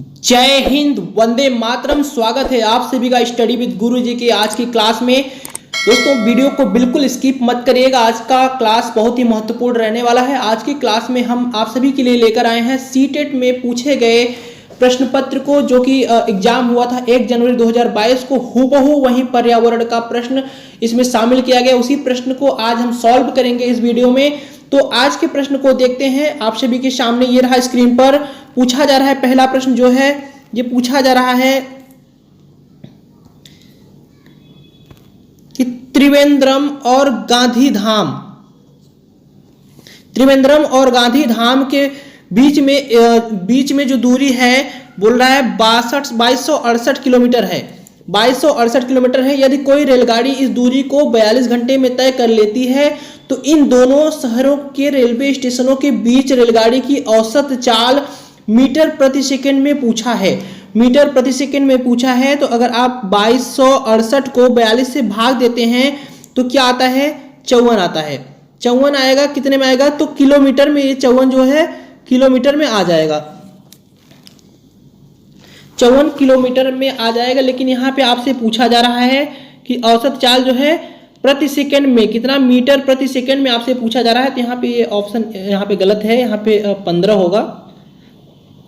जय हिंद, वंदे मातरम। स्वागत है आप सभी का स्टडी विद गुरु जी की आज की क्लास में। दोस्तों, वीडियो को बिल्कुल स्किप मत करिएगा। आज का क्लास बहुत ही महत्वपूर्ण रहने वाला है। आज की क्लास में हम आप सभी के लिए लेकर आए हैं सीटेट में पूछे गए प्रश्न पत्र को, जो कि एग्जाम हुआ था 1 जनवरी 2022 को। हूबहू वहीं पर्यावरण का प्रश्न इसमें शामिल किया गया। उसी प्रश्न को आज हम सॉल्व करेंगे इस वीडियो में। तो आज के प्रश्न को देखते हैं। आप सभी के सामने ये रहा, स्क्रीन पर पूछा जा रहा है। पहला प्रश्न जो है ये पूछा जा रहा है कि त्रिवेंद्रम और गांधी धाम के बीच में जो दूरी है, बोल रहा है 2268 किलोमीटर है। 2268 किलोमीटर है। यदि कोई रेलगाड़ी इस दूरी को 42 घंटे में तय कर लेती है तो इन दोनों शहरों के रेलवे स्टेशनों के बीच रेलगाड़ी की औसत चाल मीटर प्रति सेकंड में पूछा है। मीटर प्रति सेकंड में पूछा है। तो अगर आप 2268 को 42 से भाग देते हैं तो क्या आता है? 54 आता है। 54 आएगा। कितने में आएगा? तो किलोमीटर में, ये 54 जो है किलोमीटर में आ जाएगा। 54 किलोमीटर में आ जाएगा। लेकिन यहाँ पे आपसे पूछा जा रहा है कि औसत चाल जो है प्रति सेकंड में कितना मीटर प्रति सेकंड में आपसे पूछा जा रहा है। तो यहाँ पे ये ऑप्शन यहाँ पे गलत है। यहाँ पे 15 होगा।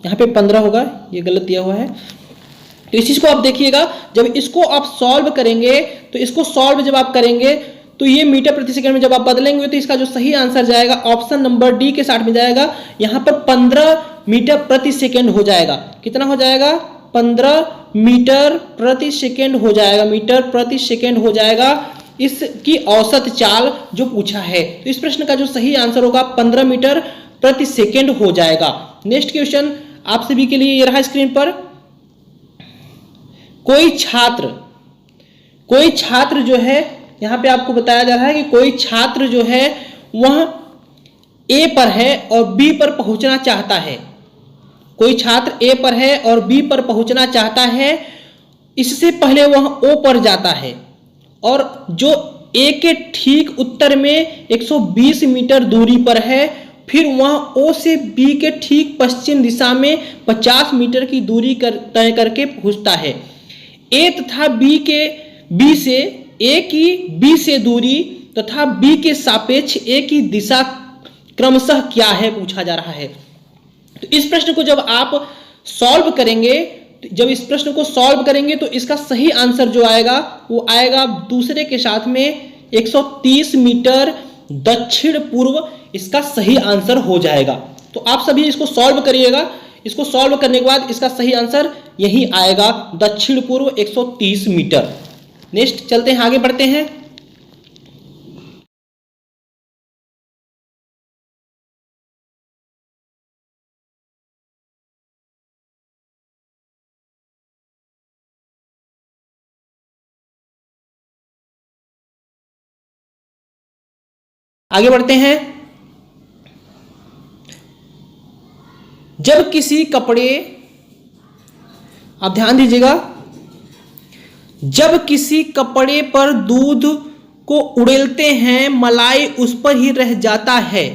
यहाँ पे 15 होगा, ये गलत दिया हुआ है। तो इस चीज को आप देखिएगा। जब इसको आप सॉल्व करेंगे तो इसको सॉल्व जब आप करेंगे तो ये मीटर प्रति सेकंड में जब आप बदलेंगे तो इसका जो सही आंसर जाएगा ऑप्शन नंबर डी के साथ में जाएगा। यहाँ पर 15 मीटर प्रति सेकंड हो जाएगा। कितना हो जाएगा? 15 मीटर प्रति सेकंड हो जाएगा। मीटर प्रति सेकंड हो जाएगा इसकी औसत चाल जो पूछा है। तो इस प्रश्न का जो सही आंसर होगा 15 मीटर प्रति सेकंड हो जाएगा। नेक्स्ट क्वेश्चन आप सभी के लिए ये रहा स्क्रीन पर। कोई छात्र जो है, यहां पे आपको बताया जा रहा है कि कोई छात्र जो है वह ए पर है और बी पर पहुंचना चाहता है। कोई छात्र ए पर है और बी पर पहुंचना चाहता है। इससे पहले वह ओ पर जाता है और जो ए के ठीक उत्तर में 120 मीटर दूरी पर है, फिर वह ओ से बी के ठीक पश्चिम दिशा में 50 मीटर की दूरी तय करके पहुंचता है। ए तथा बी से ए की बी से दूरी तथा बी के सापेक्ष ए की दिशा क्रमशः क्या है, पूछा जा रहा है। तो इस प्रश्न को जब आप सॉल्व करेंगे, जब इस प्रश्न को सॉल्व करेंगे तो इसका सही आंसर जो आएगा वो आएगा दूसरे के साथ में 130 मीटर दक्षिण पूर्व, इसका सही आंसर हो जाएगा। तो आप सभी इसको सॉल्व करिएगा। इसको सॉल्व करने के बाद इसका सही आंसर यही आएगा, दक्षिण पूर्व 130 मीटर। नेक्स्ट चलते हैं, आगे बढ़ते हैं। आगे बढ़ते हैं। जब किसी कपड़े, आप ध्यान दीजिएगा, जब किसी कपड़े पर दूध को उड़ेलते हैं मलाई उस पर ही रह जाता है,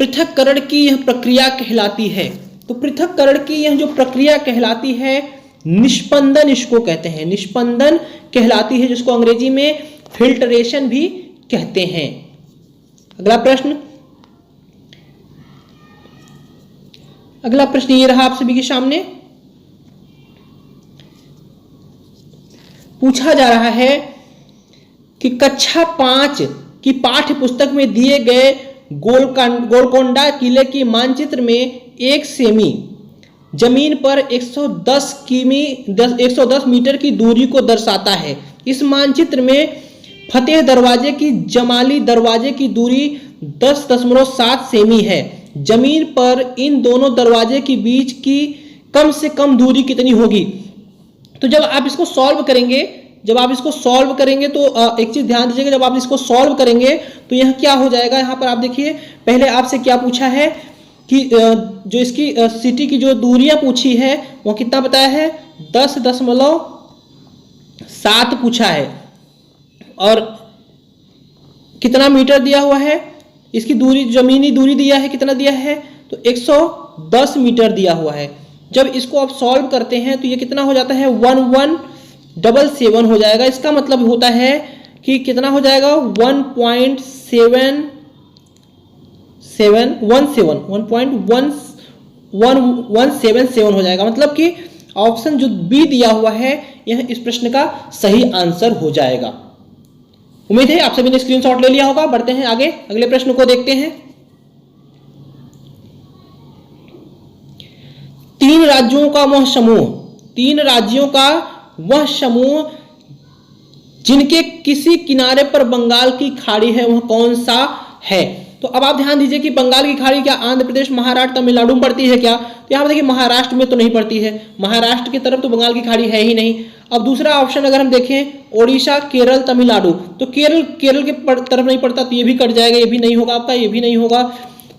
पृथक्करण की यह प्रक्रिया कहलाती है। तो पृथक्करण की यह जो प्रक्रिया कहलाती है निष्पंदन, इसको कहते हैं। निष्पंदन कहलाती है, जिसको अंग्रेजी में फिल्ट्रेशन भी कहते हैं। अगला प्रश्न ये रहा आप सभी के सामने। पूछा जा रहा है कि कक्षा 5 की पाठ्य पुस्तक में दिए गए गोलकोंडा किले की मानचित्र में 1 सेमी जमीन पर 110 मीटर की दूरी को दर्शाता है। इस मानचित्र में फतेह दरवाजे की जमाली दरवाजे की दूरी 10.7 सेमी है। जमीन पर इन दोनों दरवाजे के बीच की कम से कम दूरी कितनी होगी? तो जब आप इसको सॉल्व करेंगे तो एक चीज ध्यान दीजिएगा। जब आप इसको सॉल्व करेंगे तो यह क्या हो जाएगा, यहाँ पर आप देखिए, पहले आपसे क्या पूछा है कि जो इसकी सिटी की जो दूरियां पूछी है वो कितना बताया है? 10.7 पूछा है। और कितना मीटर दिया हुआ है? इसकी दूरी, जमीनी दूरी दिया है, कितना दिया है? तो 110 मीटर दिया हुआ है। जब इसको आप सॉल्व करते हैं तो ये कितना हो जाता है 1177 हो जाएगा। इसका मतलब होता है कि कितना हो जाएगा 1.177 हो जाएगा। मतलब कि ऑप्शन जो बी दिया हुआ है यह इस प्रश्न का सही आंसर हो जाएगा। उम्मीद है आप सभी ने स्क्रीनशॉट ले लिया होगा। बढ़ते हैं आगे, अगले प्रश्न को देखते हैं। 3 राज्यों का वह समूह, 3 राज्यों का वह समूह जिनके किसी किनारे पर बंगाल की खाड़ी है, वह कौन सा है? तो अब आप ध्यान दीजिए कि बंगाल की खाड़ी क्या आंध्र प्रदेश, महाराष्ट्र, तमिलनाडु में पड़ती है क्या? तो यहाँ पर देखिए महाराष्ट्र में तो नहीं पड़ती है, महाराष्ट्र की तरफ तो बंगाल की खाड़ी है ही नहीं। अब दूसरा ऑप्शन अगर हम देखें ओडिशा, केरल, तमिलनाडु, तो केरल के तरफ नहीं पड़ता, तो ये भी कट जाएगा, ये भी नहीं होगा आपका, ये भी नहीं होगा।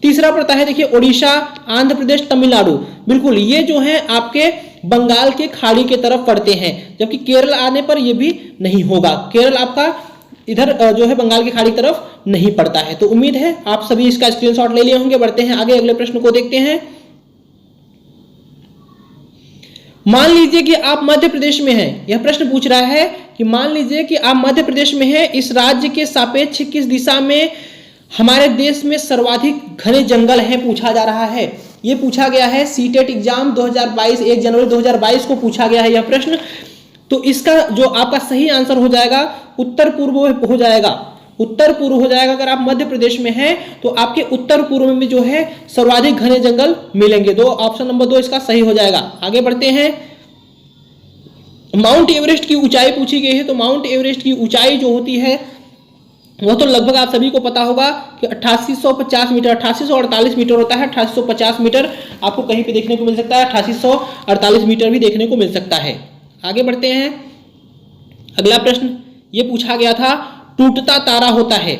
तीसरा पड़ता है देखिए ओडिशा, आंध्र प्रदेश, तमिलनाडु, बिल्कुल ये जो है आपके बंगाल के खाड़ी के तरफ पड़ते हैं, जबकि केरल आने पर ये भी नहीं होगा। केरल आपका इधर जो है बंगाल की खाड़ी की तरफ नहीं पड़ता है। तो उम्मीद है आप सभी इसका स्क्रीनशॉट ले लिए होंगे। बढ़ते हैं आगे, अगले प्रश्न को देखते हैं। मान लीजिए कि आप मध्य प्रदेश में हैं। यह प्रश्न पूछ रहा है कि मान लीजिए कि आप मध्य प्रदेश में हैं, इस राज्य के सापेक्ष किस दिशा में हमारे देश में सर्वाधिक घने जंगल हैं, पूछा जा रहा है। यह पूछा गया है सीटेट एग्जाम 2022, 1 जनवरी 2022 को पूछा गया है यह प्रश्न। तो इसका जो आपका सही आंसर हो जाएगा उत्तर पूर्व हो जाएगा, उत्तर पूर्व हो जाएगा। अगर आप मध्य प्रदेश में हैं तो आपके उत्तर पूर्व में जो है सर्वाधिक घने जंगल मिलेंगे। ऑप्शन नंबर 2 इसका सही हो जाएगा। आगे बढ़ते हैं। माउंट एवरेस्ट की ऊंचाई पूछी गई है। तो माउंट एवरेस्ट की ऊंचाई जो होती है वह तो लगभग आप सभी को पता होगा कि 8850 मीटर, 8848 मीटर होता है। 8850 मीटर आपको कहीं पे देखने को मिल सकता है, 8848 मीटर भी देखने को मिल सकता है। आगे बढ़ते हैं। अगला प्रश्न ये पूछा गया था, टूटता तारा होता है,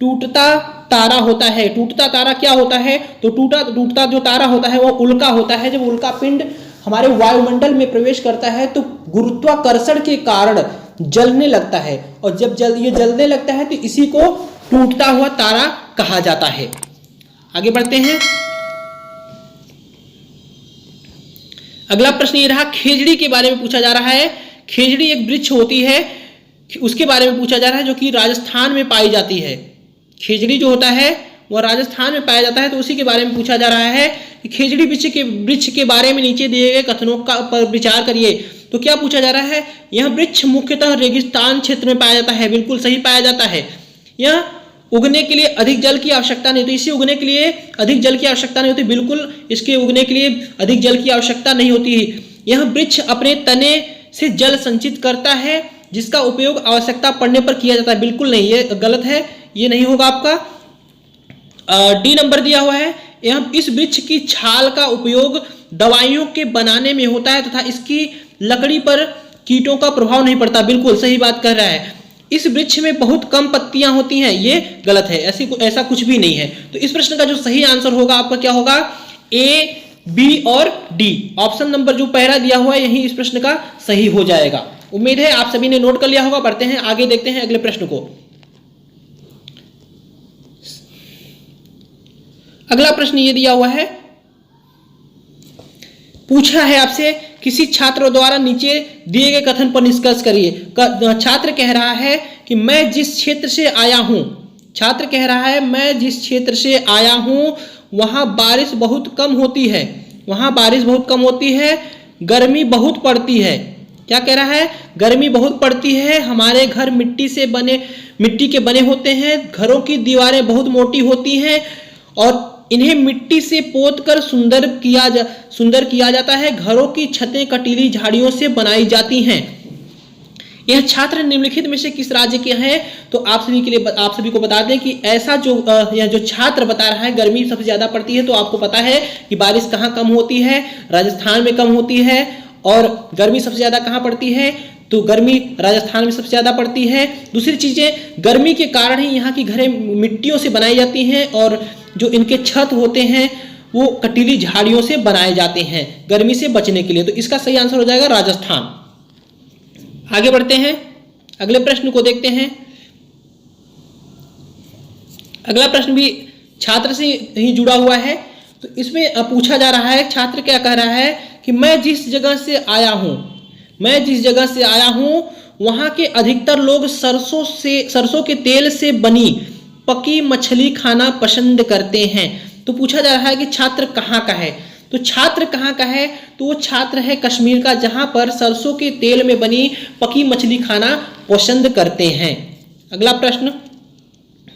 टूटता तारा होता है, टूटता तारा क्या होता है? तो टूटता जो तारा होता है वह उल्का होता है। जब उल्का पिंड हमारे वायुमंडल में प्रवेश करता है तो गुरुत्वाकर्षण के कारण जलने लगता है, और जब ये जलने लगता है तो इसी को टूटता हुआ तारा कहा जाता है। आगे बढ़ते हैं। अगला प्रश्न ये रहा, खेजड़ी के बारे में पूछा जा रहा है। खेजड़ी एक वृक्ष होती है, उसके बारे में पूछा जा रहा है, जो कि राजस्थान में पाई जाती है। खेजड़ी जो होता है वह राजस्थान में पाया जाता है, तो उसी के बारे में पूछा जा रहा है कि खेजड़ी वृक्ष के बारे में नीचे दिए गए कथनों का पर विचार करिए। तो क्या पूछा जा रहा है? यह वृक्ष मुख्यतः रेगिस्तान क्षेत्र में पाया जाता है, बिल्कुल सही पाया जाता है। यह उगने के लिए अधिक जल की आवश्यकता नहीं होती, इसे उगने के लिए अधिक जल की आवश्यकता नहीं होती, बिल्कुल इसके उगने के लिए अधिक जल की आवश्यकता नहीं होती। यह वृक्ष अपने तने से जल संचित करता है, जिसका उपयोग आवश्यकता पड़ने पर किया जाता है, बिल्कुल नहीं, ये गलत है, ये नहीं होगा आपका। डी नंबर दिया हुआ है, यह इस वृक्ष की छाल का उपयोग दवाइयों के बनाने में होता है तथा इसकी लकड़ी पर कीटों का प्रभाव नहीं पड़ता, बिल्कुल सही बात कर रहा है। इस वृक्ष में बहुत कम पत्तियां होती हैं, ये गलत है, ऐसा कुछ भी नहीं है। तो इस प्रश्न का जो सही आंसर होगा आपका क्या होगा? ए, बी और डी। ऑप्शन नंबर जो पहला दिया हुआ है यही इस प्रश्न का सही हो जाएगा। उम्मीद है आप सभी ने नोट कर लिया होगा। बढ़ते हैं आगे, देखते हैं अगले प्रश्न को। अगला प्रश्न ये दिया हुआ है, पूछा है आपसे, किसी छात्र द्वारा नीचे दिए गए कथन पर निष्कर्ष करिए। छात्र कह रहा है कि मैं जिस क्षेत्र से आया हूं, छात्र कह रहा है मैं जिस क्षेत्र से आया हूं वहां बारिश बहुत कम होती है, वहां बारिश बहुत कम होती है, गर्मी बहुत पड़ती है। क्या कह रहा है? गर्मी बहुत पड़ती है, हमारे घर मिट्टी के बने होते हैं, घरों की दीवारें बहुत मोटी होती हैं और इन्हें मिट्टी से पोतकर सुंदर किया जाता है, घरों की छतें कटीली झाड़ियों से बनाई जाती हैं। यह छात्र निम्नलिखित में से किस राज्य के हैं? तो आप सभी को बता दें कि ऐसा यह जो छात्र बता रहा है गर्मी सबसे ज्यादा पड़ती है, तो आपको पता है कि बारिश कहाँ कम होती है? राजस्थान में कम होती है। और गर्मी सबसे ज्यादा कहाँ पड़ती है? तो गर्मी राजस्थान में सबसे ज्यादा पड़ती है। दूसरी चीजें, गर्मी के कारण ही यहाँ की घरें मिट्टियों से बनाई जाती हैं और जो इनके छत होते हैं वो कटीली झाड़ियों से बनाए जाते हैं गर्मी से बचने के लिए। तो इसका सही आंसर हो जाएगा राजस्थान। आगे बढ़ते हैं, अगले प्रश्न को देखते हैं। अगला प्रश्न भी छात्र से ही जुड़ा हुआ है। तो इसमें पूछा जा रहा है, छात्र क्या कह रहा है कि मैं जिस जगह से आया हूँ वहाँ के अधिकतर लोग सरसों के तेल से बनी पकी मछली खाना पसंद करते हैं। तो पूछा जा रहा है कि छात्र कहाँ का है, तो छात्र कहाँ का है, तो वो छात्र है कश्मीर का, जहां पर सरसों के तेल में बनी पकी मछली खाना पसंद करते हैं। अगला प्रश्न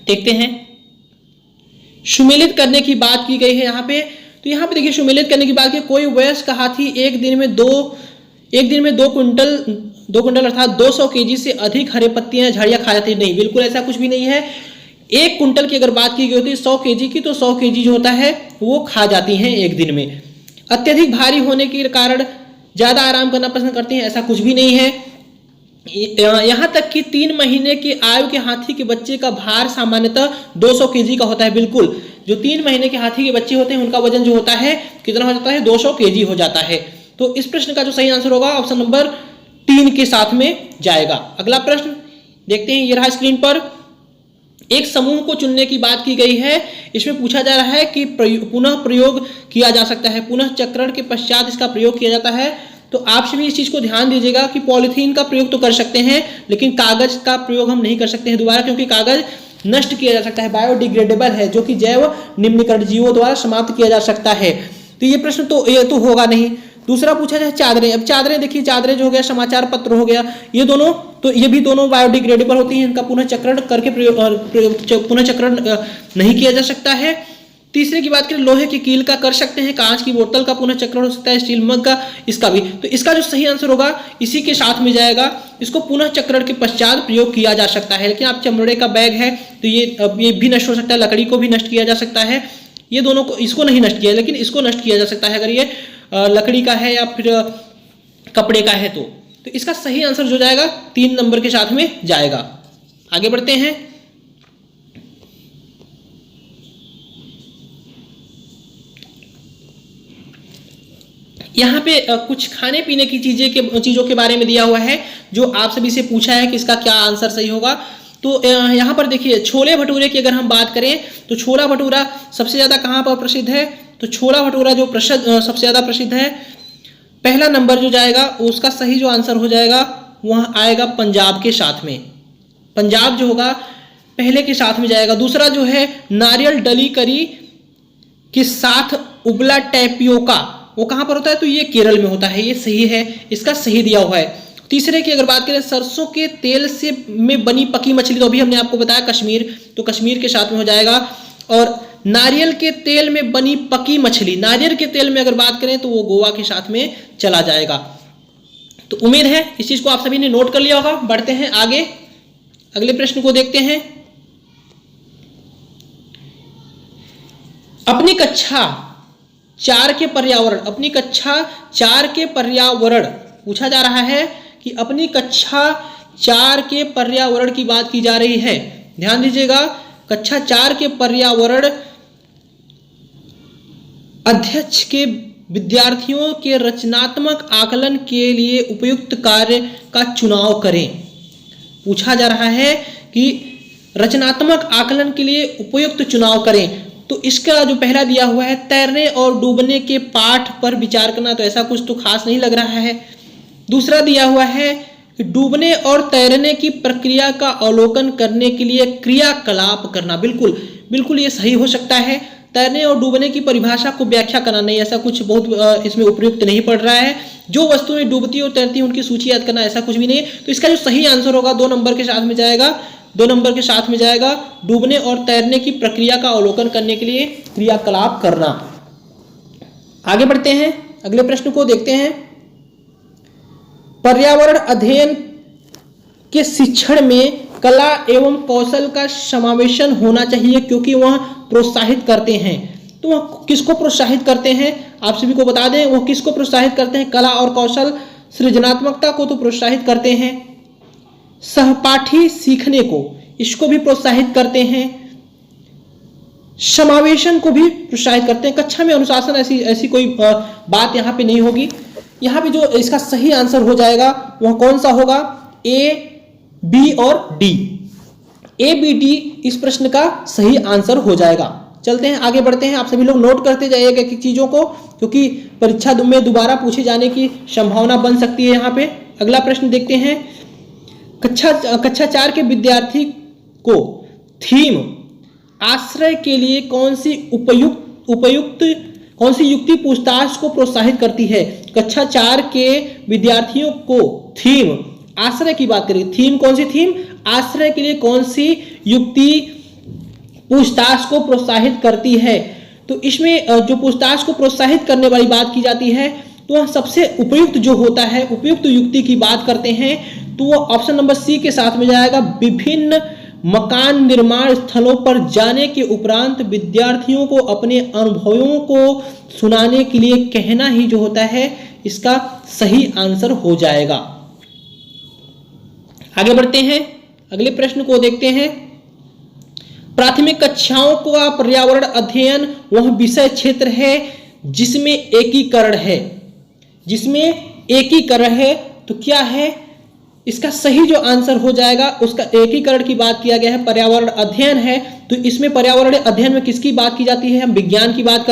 देखते हैं। सुमेलित करने की बात की गई है यहाँ पे, तो यहाँ पे देखिए सुमेलित करने की बात की, कोई वयस्क हाथी एक दिन में दो क्विंटल अर्थात 200 केजी से अधिक हरे पत्तियां झाड़ियां खा जाती है। नहीं, बिल्कुल ऐसा कुछ भी नहीं है। 1 कुंटल की अगर बात की गई होती है 100 केजी की, तो 100 केजी जो होता है वो खा जाती हैं एक दिन में। अत्यधिक भारी होने के कारण ज्यादा आराम करना पसंद करते हैं, ऐसा कुछ भी नहीं है। यहाँ तक कि 3 महीने की आयु के हाथी के बच्चे का भार सामान्यतः 200 केजी का होता है। बिल्कुल, जो 3 महीने के हाथी के बच्चे होते हैं उनका वजन जो होता है कितना हो जाता है, 200 केजी हो जाता है। तो इस प्रश्न का जो सही आंसर होगा ऑप्शन नंबर 3 के साथ में जाएगा। अगला प्रश्न देखते हैं, ये रहा स्क्रीन पर। एक समूह को चुनने की बात की गई है। इसमें पूछा जा रहा है कि पुनः प्रयोग किया जा सकता है, पुनः चक्रण के पश्चात इसका प्रयोग किया जाता है। तो आप सभी इस चीज को ध्यान दीजिएगा कि पॉलीथीन का प्रयोग तो कर सकते हैं, लेकिन कागज का प्रयोग हम नहीं कर सकते हैं दोबारा, क्योंकि कागज नष्ट किया जा सकता है, बायोडिग्रेडेबल है, जो कि जैव निम्नीकरण जीवों द्वारा समाप्त किया जा सकता है। तो ये प्रश्न तो होगा नहीं। दूसरा पूछा जाए चादरें। अब चादरें देखिए, चादरें जो हो गया, समाचार पत्र हो गया, ये दोनों, तो ये भी दोनों बायोडिग्रेडेबल होती हैं, इनका पुनः चक्रण करके पुनः चक्रण नहीं किया जा सकता है। तीसरे की बात करें, लोहे की कील का कर सकते हैं, कांच की बोतल का पुनः चक्रण हो सकता है, स्टील मग का, इसका भी। तो इसका जो सही आंसर होगा इसी के साथ में जाएगा, इसको पुनः चक्रण के पश्चात प्रयोग किया जा सकता है। लेकिन आप चमड़े का बैग है तो ये भी नष्ट हो सकता है, लकड़ी को भी नष्ट किया जा सकता है। ये दोनों को, इसको नहीं नष्ट किया, लेकिन इसको नष्ट किया जा सकता है अगर ये लकड़ी का है या फिर कपड़े का है तो इसका सही आंसर जो जाएगा 3 नंबर के साथ में जाएगा। आगे बढ़ते हैं। यहाँ पे कुछ खाने पीने की चीजों के बारे में दिया हुआ है, जो आप सभी से पूछा है कि इसका क्या आंसर सही होगा। तो यहाँ पर देखिए, छोले भटूरे की अगर हम बात करें तो छोला भटूरा सबसे ज्यादा कहाँ पर प्रसिद्ध है, तो छोला भटूरा जो सबसे ज्यादा प्रसिद्ध है, पहला नंबर जो जाएगा उसका सही जो आंसर हो जाएगा वह आएगा पंजाब के साथ में। पंजाब जो होगा पहले के साथ में जाएगा। दूसरा जो है नारियल डली करी के साथ उबला टैपियोका, वो कहाँ पर होता है, तो ये केरल में होता है, ये सही है, इसका सही दिया हुआ है। तीसरे की अगर बात करें, सरसों के तेल से में बनी पकी मछली, तो अभी हमने आपको बताया कश्मीर, तो कश्मीर के साथ में हो जाएगा। और नारियल के तेल में बनी पकी मछली, नारियल के तेल में अगर बात करें तो वो गोवा के साथ में चला जाएगा। तो उम्मीद है इस चीज को आप सभी ने नोट कर लिया होगा। बढ़ते हैं आगे, अगले प्रश्न को देखते हैं। अपनी कक्षा 4 के पर्यावरण, अपनी कक्षा 4 के पर्यावरण पूछा जा रहा है कि अपनी कक्षा 4 के पर्यावरण की बात की जा रही है। ध्यान दीजिएगा, कक्षा 4 के पर्यावरण अध्यक्ष के विद्यार्थियों के रचनात्मक आकलन के लिए उपयुक्त कार्य का चुनाव करें। पूछा जा रहा है कि रचनात्मक आकलन के लिए उपयुक्त चुनाव करें। तो इसका जो पहला दिया हुआ है, तैरने और डूबने के पाठ पर विचार करना, तो ऐसा कुछ तो खास नहीं लग रहा है। दूसरा दिया हुआ है कि डूबने और तैरने की प्रक्रिया का अवलोकन करने के लिए क्रियाकलाप करना। बिल्कुल ये सही हो सकता है। तैरने और डूबने की परिभाषा को व्याख्या करना, नहीं, ऐसा कुछ बहुत इसमें उपयुक्त नहीं पड़ रहा है। जो वस्तुएं डूबती और तैरती हैं उनकी सूची याद करना, ऐसा कुछ भी नहीं। तो इसका जो सही आंसर होगा 2 नंबर के साथ में जाएगा, 2 नंबर के साथ में जाएगा, डूबने और तैरने की प्रक्रिया का अवलोकन करने के लिए क्रियाकलाप करना। आगे बढ़ते हैं, अगले प्रश्न को देखते हैं। पर्यावरण अध्ययन के शिक्षण में कला एवं कौशल का समावेशन होना चाहिए, क्योंकि वह प्रोत्साहित करते हैं। तो वह किसको प्रोत्साहित करते हैं, आप सभी को बता दें, वो किसको प्रोत्साहित करते हैं, कला और कौशल, सृजनात्मकता को तो प्रोत्साहित करते हैं, सहपाठी सीखने को, इसको भी प्रोत्साहित करते हैं, समावेशन को भी प्रोत्साहित करते हैं। कक्षा में अनुशासन, ऐसी कोई बात यहाँ पे नहीं होगी। यहाँ पे जो इसका सही आंसर हो जाएगा वह कौन सा होगा, ए, बी और डी। ए, बी, डी इस प्रश्न का सही आंसर हो जाएगा। चलते हैं, आगे बढ़ते हैं। आप सभी लोग नोट करते जाइएगा कि चीज़ों को, क्योंकि परीक्षा में दोबारा पूछे जाने की संभावना बन सकती है यहाँ पे। अगला प्रश्न देखते हैं। कक्षा 4 के विद्यार्थी को थीम आश्रय के लिए कौन सी युक्ति पूछताछ को प्रोत्साहित करती है? कक्षा 4 के विद्यार्थियों को थीम आश्रय की बात करें, थीम कौन सी? थीम आश्रय के लिए कौन सी युक्ति पूछताछ को प्रोत्साहित करती है? तो इसमें जो पूछताछ को प्रोत्साहित करने वाली बात की जाती है तो वह सबसे उपयुक्त जो होता है, उपयुक्त युक्ति की बात करते हैं तो वह ऑप्शन नंबर सी के साथ में जाएगा। विभिन्न मकान निर्माण स्थलों पर जाने के उपरांत विद्यार्थियों को अपने अनुभवों को सुनाने के लिए कहना ही जो होता है इसका सही आंसर हो जाएगा। आगे बढ़ते हैं, अगले प्रश्न को देखते हैं। प्राथमिक कक्षाओं का पर्यावरण अध्ययन वह विषय क्षेत्र है जिसमें एकीकरण है, तो क्या है इसका सही जो आंसर हो जाएगा? उसका एकीकरण की बात किया गया है, पर्यावरण अध्ययन है, तो इसमें पर्यावरण अध्ययन में किसकी बात की जाती है? हम विज्ञान की बात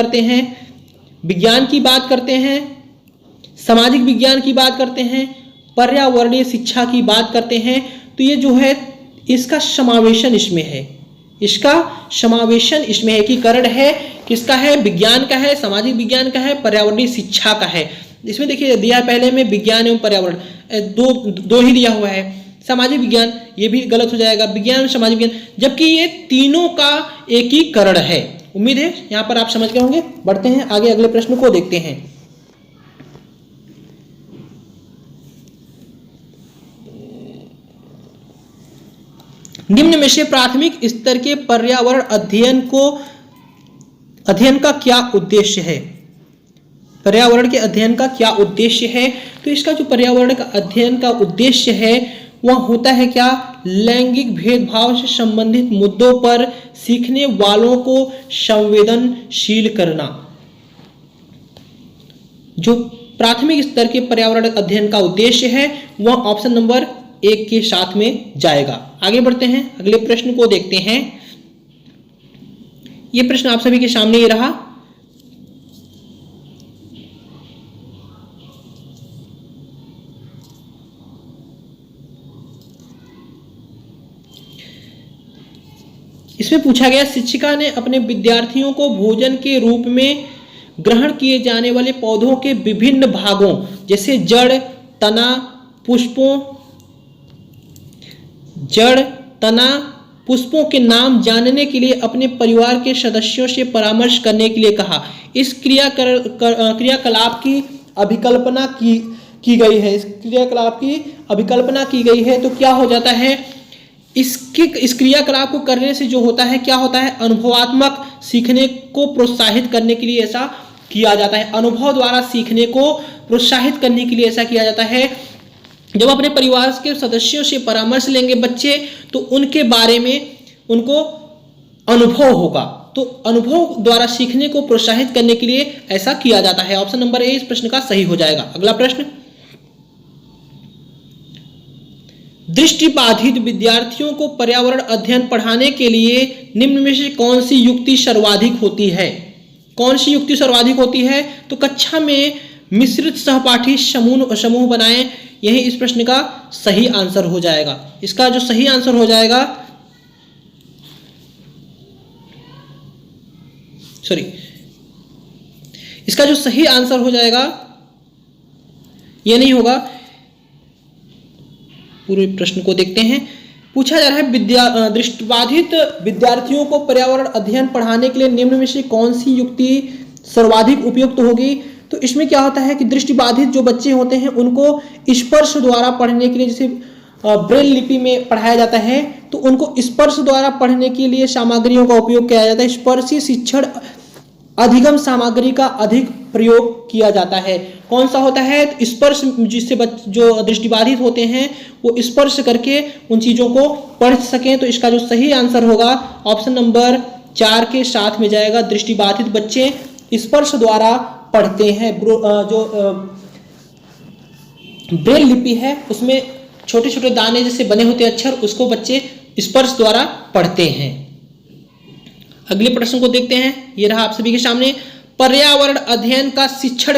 करते हैं, सामाजिक विज्ञान की बात करते हैं, पर्यावरणीय शिक्षा की बात करते हैं। तो ये जो है इसका समावेशन इसमें है, एकीकरण है, किसका है? विज्ञान का है, सामाजिक विज्ञान का है, पर्यावरणीय शिक्षा का है। इसमें देखिए दिया पहले में विज्ञान एवं पर्यावरण दो ही दिया हुआ है। सामाजिक विज्ञान ये भी गलत हो जाएगा, विज्ञान और सामाजिक विज्ञान, जबकि ये तीनों का एकीकरण है। उम्मीद है यहां पर आप समझ गए होंगे। बढ़ते हैं आगे, अगले प्रश्न को देखते हैं। निम्न में से प्राथमिक स्तर के पर्यावरण अध्ययन का क्या उद्देश्य है? पर्यावरण के अध्ययन का क्या उद्देश्य है? तो इसका जो पर्यावरण का अध्ययन का उद्देश्य है वह होता है क्या? लैंगिक भेदभाव से संबंधित मुद्दों पर सीखने वालों को संवेदनशील करना। जो प्राथमिक स्तर के पर्यावरण अध्ययन का उद्देश्य है वह ऑप्शन नंबर 1 के साथ में जाएगा। आगे बढ़ते हैं, अगले प्रश्न को देखते हैं। यह प्रश्न आप सभी के सामने ही रहा। इसमें पूछा गया, शिक्षिका ने अपने विद्यार्थियों को भोजन के रूप में ग्रहण किए जाने वाले पौधों के विभिन्न भागों जैसे जड़, तना, पुष्पों के नाम जानने के लिए अपने परिवार के सदस्यों से परामर्श करने के लिए कहा। इस क्रियाकलाप की अभिकल्पना की गई है। तो क्या हो जाता है? इस क्रियाकलाप को करने से जो होता है क्या होता है? अनुभवात्मक सीखने को प्रोत्साहित करने के लिए ऐसा किया जाता है। अनुभव द्वारा सीखने को प्रोत्साहित करने के लिए ऐसा किया जाता है। जब अपने परिवार के सदस्यों से परामर्श लेंगे बच्चे तो उनके बारे में उनको अनुभव होगा, तो अनुभव द्वारा सीखने को प्रोत्साहित करने के लिए ऐसा किया जाता है। ऑप्शन नंबर ए इस प्रश्न का सही हो जाएगा। अगला प्रश्न, दृष्टिबाधित विद्यार्थियों को पर्यावरण अध्ययन पढ़ाने के लिए निम्न में से कौन सी युक्ति सर्वाधिक होती है? तो कक्षा में मिश्रित सहपाठी समूह बनाएं, यही इस प्रश्न का सही आंसर हो जाएगा। इसका जो सही आंसर हो जाएगा, इसका जो सही आंसर हो जाएगा यह नहीं होगा। पूरे प्रश्न को देखते हैं। पूछा जा रहा है दृष्टिबाधित विद्यार्थियों को पर्यावरण अध्ययन पढ़ाने के लिए निम्न में से कौन सी युक्ति सर्वाधिक उपयुक्त होगी? तो इसमें क्या होता है कि दृष्टिबाधित जो बच्चे होते हैं उनको स्पर्श द्वारा पढ़ने के लिए, जैसे ब्रेल लिपि में पढ़ाया जाता है तो उनको स्पर्श द्वारा पढ़ने के लिए सामग्रियों का उपयोग किया जाता है। स्पर्शी शिक्षण अधिगम सामग्री का अधिक प्रयोग किया जाता है। कौन सा होता है? स्पर्श, जिससे जो दृष्टिबाधित होते हैं वो स्पर्श करके उन चीजों को पढ़ सकें। तो इसका जो सही आंसर होगा ऑप्शन नंबर 4 के साथ में जाएगा। दृष्टिबाधित बच्चे स्पर्श द्वारा पढ़ते हैं। जो ब्रेल लिपि है उसमें छोटे छोटे दाने जैसे बने होते अक्षर, उसको बच्चे स्पर्श द्वारा पढ़ते हैं। अगले प्रश्न को देखते हैं, ये रहा आप सभी के सामने। पर्यावरण अध्ययन का शिक्षण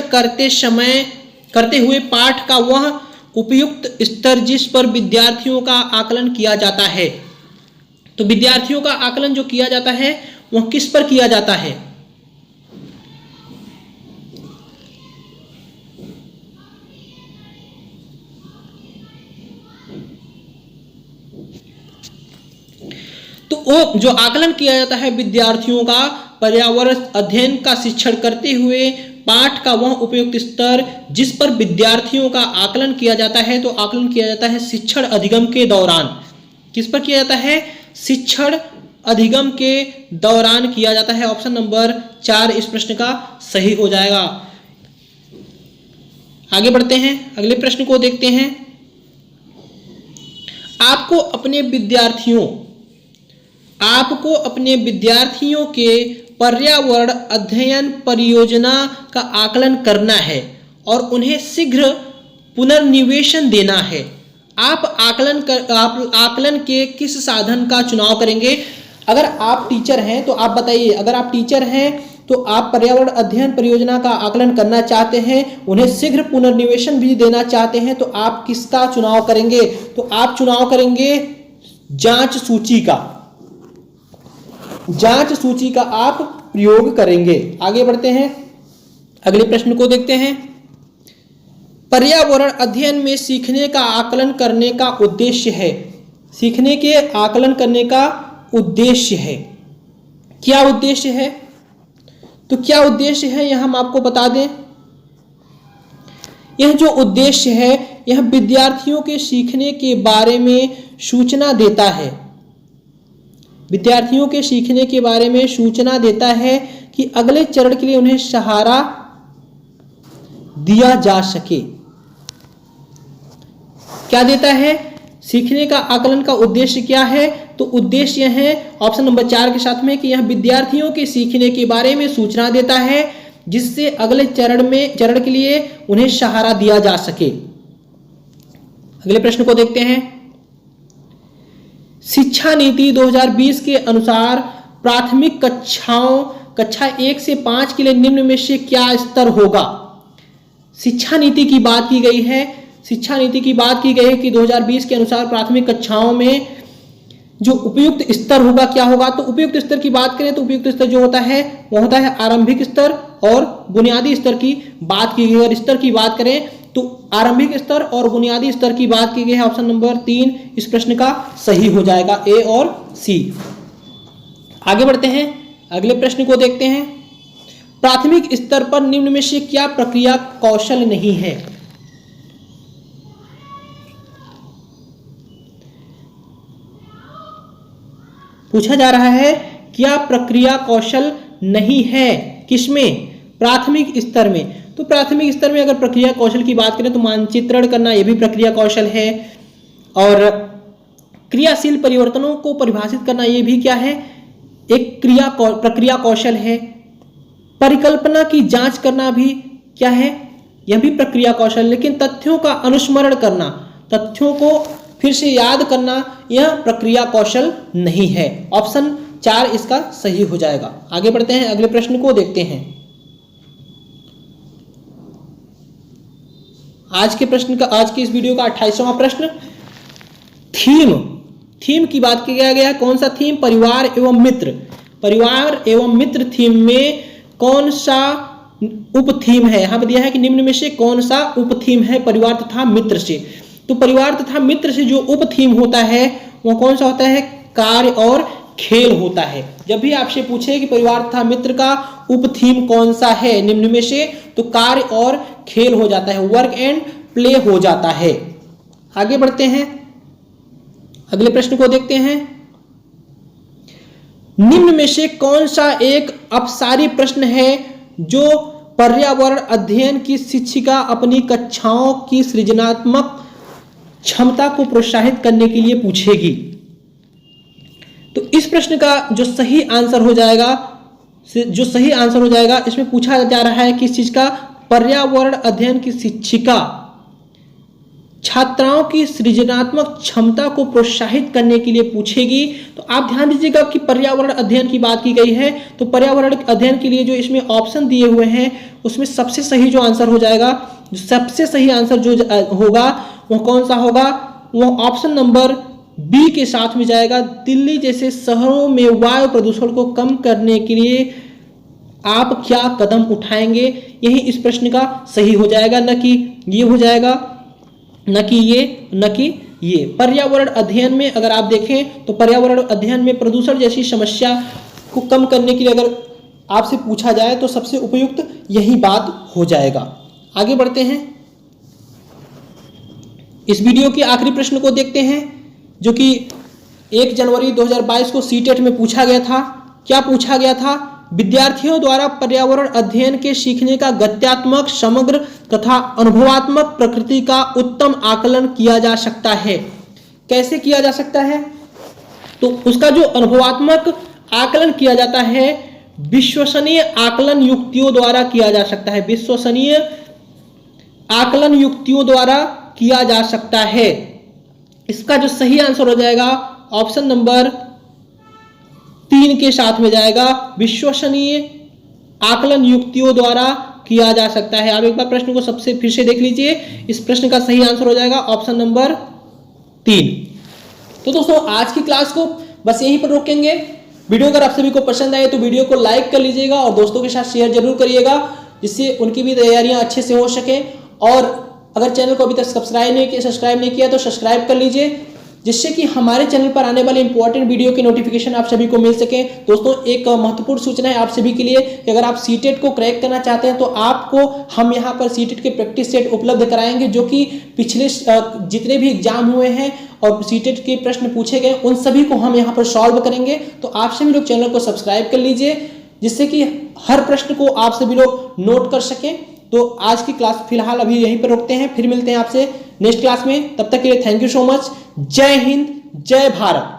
करते हुए पाठ का वह उपयुक्त स्तर जिस पर विद्यार्थियों का आकलन किया जाता है। तो विद्यार्थियों का आकलन जो किया जाता है वह किस पर किया जाता है? तो वो जो आकलन किया जाता है विद्यार्थियों का पर्यावरण अध्ययन का शिक्षण करते हुए पाठ का वह उपयुक्त स्तर जिस पर विद्यार्थियों का आकलन किया जाता है, तो आकलन किया जाता है शिक्षण अधिगम के दौरान। किस पर किया जाता है? शिक्षण अधिगम के दौरान किया जाता है। ऑप्शन नंबर 4 इस प्रश्न का सही हो जाएगा। आगे बढ़ते हैं, अगले प्रश्न को देखते हैं। आपको अपने विद्यार्थियों के पर्यावरण अध्ययन परियोजना का आकलन करना है और उन्हें शीघ्र पुनर्निवेशन देना है। आप आकलन के किस साधन का चुनाव करेंगे? अगर आप टीचर हैं तो आप बताइए, अगर आप टीचर हैं तो आप पर्यावरण अध्ययन परियोजना का आकलन करना चाहते हैं, उन्हें शीघ्र पुनर्निवेशन भी देना चाहते हैं, तो आप किसका चुनाव करेंगे? तो आप चुनाव करेंगे जांच सूची का। जांच सूची का आप प्रयोग करेंगे। आगे बढ़ते हैं, अगले प्रश्न को देखते हैं। पर्यावरण अध्ययन में सीखने का आकलन करने का उद्देश्य है। सीखने के आकलन करने का उद्देश्य है। क्या उद्देश्य है? तो क्या उद्देश्य है यह हम आपको बता दें। यह जो उद्देश्य है यह विद्यार्थियों के सीखने के बारे में सूचना देता है। विद्यार्थियों के सीखने के बारे में सूचना देता है कि अगले चरण के लिए उन्हें सहारा दिया जा सके। क्या देता है? सीखने का आकलन का उद्देश्य क्या है? तो उद्देश्य यह है ऑप्शन नंबर 4 के साथ में कि यह विद्यार्थियों के सीखने के बारे में सूचना देता है जिससे अगले चरण के लिए उन्हें सहारा दिया जा सके। अगले प्रश्न को देखते हैं। शिक्षा नीति 2020 के अनुसार प्राथमिक कक्षा 1 से 5 के लिए निम्न में से क्या स्तर होगा? शिक्षा नीति की बात की गई है। शिक्षा नीति की बात की गई है कि 2020 के अनुसार प्राथमिक कक्षाओं में जो उपयुक्त स्तर होगा क्या होगा? तो उपयुक्त स्तर की बात करें तो उपयुक्त स्तर जो होता है वह होता है आरंभिक स्तर और बुनियादी स्तर की बात की गई है। और स्तर की बात करें तो आरंभिक स्तर और बुनियादी स्तर की बात की गई है। ऑप्शन नंबर 3 इस प्रश्न का सही हो जाएगा, ए और सी। आगे बढ़ते हैं, अगले प्रश्न को देखते हैं। प्राथमिक स्तर पर निम्न में से क्या प्रक्रिया कौशल नहीं है? पूछा जा रहा है क्या प्रक्रिया कौशल नहीं है किसमें? प्राथमिक स्तर में। तो प्राथमिक स्तर में अगर प्रक्रिया कौशल की बात करें तो मानचित्रण करना यह भी प्रक्रिया कौशल है, और क्रियाशील परिवर्तनों को परिभाषित करना यह भी क्या है? एक प्रक्रिया कौशल है। परिकल्पना की जांच करना भी क्या है? यह भी प्रक्रिया कौशल। लेकिन तथ्यों का अनुस्मरण करना, तथ्यों को फिर से याद करना, यह प्रक्रिया कौशल नहीं है। ऑप्शन 4 इसका सही हो जाएगा। आगे बढ़ते हैं, अगले प्रश्न को देखते हैं। आज के इस वीडियो का 28वां प्रश्न, थीम की बात किया गया है। कौन सा थीम? परिवार एवं मित्र। परिवार एवं मित्र थीम में कौन सा उप थीम है? यहां पर दिया है कि निम्न में से कौन सा उप थीम है परिवार तथा मित्र से। तो परिवार तथा मित्र से जो उप थीम होता है वह कौन सा होता है? कार्य और खेल होता है। जब भी आपसे पूछे कि परिवार तथा मित्र का उप थीम कौन सा है निम्न में से, तो कार्य और खेल हो जाता है, वर्क एंड प्ले हो जाता है। आगे बढ़ते हैं, अगले प्रश्न को देखते हैं। निम्न में से कौन सा एक अपसारी प्रश्न है जो पर्यावरण अध्ययन की शिक्षिका अपनी कक्षाओं की सृजनात्मक क्षमता को प्रोत्साहित करने के लिए पूछेगी? तो इस प्रश्न का जो सही आंसर हो जाएगा इसमें पूछा जा रहा है किस चीज का? पर्यावरण अध्ययन की शिक्षिका छात्राओं की सृजनात्मक क्षमता को प्रोत्साहित करने के लिए पूछेगी। तो आप ध्यान दीजिएगा कि पर्यावरण अध्ययन की बात की गई है, तो पर्यावरण अध्ययन के लिए जो इसमें ऑप्शन दिए हुए हैं उसमें सबसे सही जो आंसर हो जाएगा, जो सबसे सही आंसर जो होगा वो कौन सा होगा, वो ऑप्शन नंबर बी के साथ में जाएगा। दिल्ली जैसे शहरों में वायु प्रदूषण को कम करने के लिए आप क्या कदम उठाएंगे, यही इस प्रश्न का सही हो जाएगा, न कि ये हो जाएगा, न कि ये। पर्यावरण अध्ययन में अगर आप देखें तो पर्यावरण अध्ययन में प्रदूषण जैसी समस्या को कम करने के लिए अगर आपसे पूछा जाए तो सबसे उपयुक्त यही बात हो जाएगा। आगे बढ़ते हैं, इस वीडियो के आखिरी प्रश्न को देखते हैं, जो कि 1 जनवरी 2022 को सीटेट में पूछा गया था। क्या पूछा गया था? विद्यार्थियों द्वारा पर्यावरण अध्ययन के सीखने का गत्यात्मक, समग्र तथा अनुभवात्मक प्रकृति का उत्तम आकलन किया जा सकता है। कैसे किया जा सकता है? तो उसका जो अनुभवात्मक आकलन किया जाता है विश्वसनीय आकलन युक्तियों द्वारा किया जा सकता है। विश्वसनीय आकलन युक्तियों द्वारा किया जा सकता है। इसका जो सही आंसर हो जाएगा ऑप्शन नंबर 3 के साथ में जाएगा, विश्वसनीय आकलन युक्तियों द्वारा किया जा सकता है। आप एक बार प्रश्न को सबसे फिर से देख लीजिए, इस प्रश्न का सही आंसर हो जाएगा ऑप्शन नंबर 3। तो दोस्तों आज की क्लास को बस यहीं पर रोकेंगे। वीडियो अगर आप सभी को पसंद आए तो वीडियो को लाइक कर लीजिएगा और दोस्तों के साथ शेयर जरूर करिएगा, जिससे उनकी भी तैयारियां अच्छे से हो सके। और अगर चैनल को अभी तक सब्सक्राइब नहीं किया तो सब्सक्राइब कर लीजिए, जिससे कि हमारे चैनल पर आने वाले इंपॉर्टेंट वीडियो के नोटिफिकेशन आप सभी को मिल सके। दोस्तों एक महत्वपूर्ण सूचना है आप सभी के लिए कि अगर आप सीटेट को क्रैक करना चाहते हैं तो आपको हम यहाँ पर सीटेट के प्रैक्टिस सेट उपलब्ध कराएंगे, जो कि पिछले जितने भी एग्जाम हुए हैं और सीटेट के प्रश्न पूछे गए उन सभी को हम यहाँ पर सॉल्व करेंगे। तो आप सभी लोग चैनल को सब्सक्राइब कर लीजिए, जिससे कि हर प्रश्न को आप सभी लोग नोट कर सकें। तो आज की क्लास फिलहाल अभी यहीं पर रोकते हैं, फिर मिलते हैं आपसे नेक्स्ट क्लास में। तब तक के लिए थैंक यू सो मच। जय हिंद, जय भारत।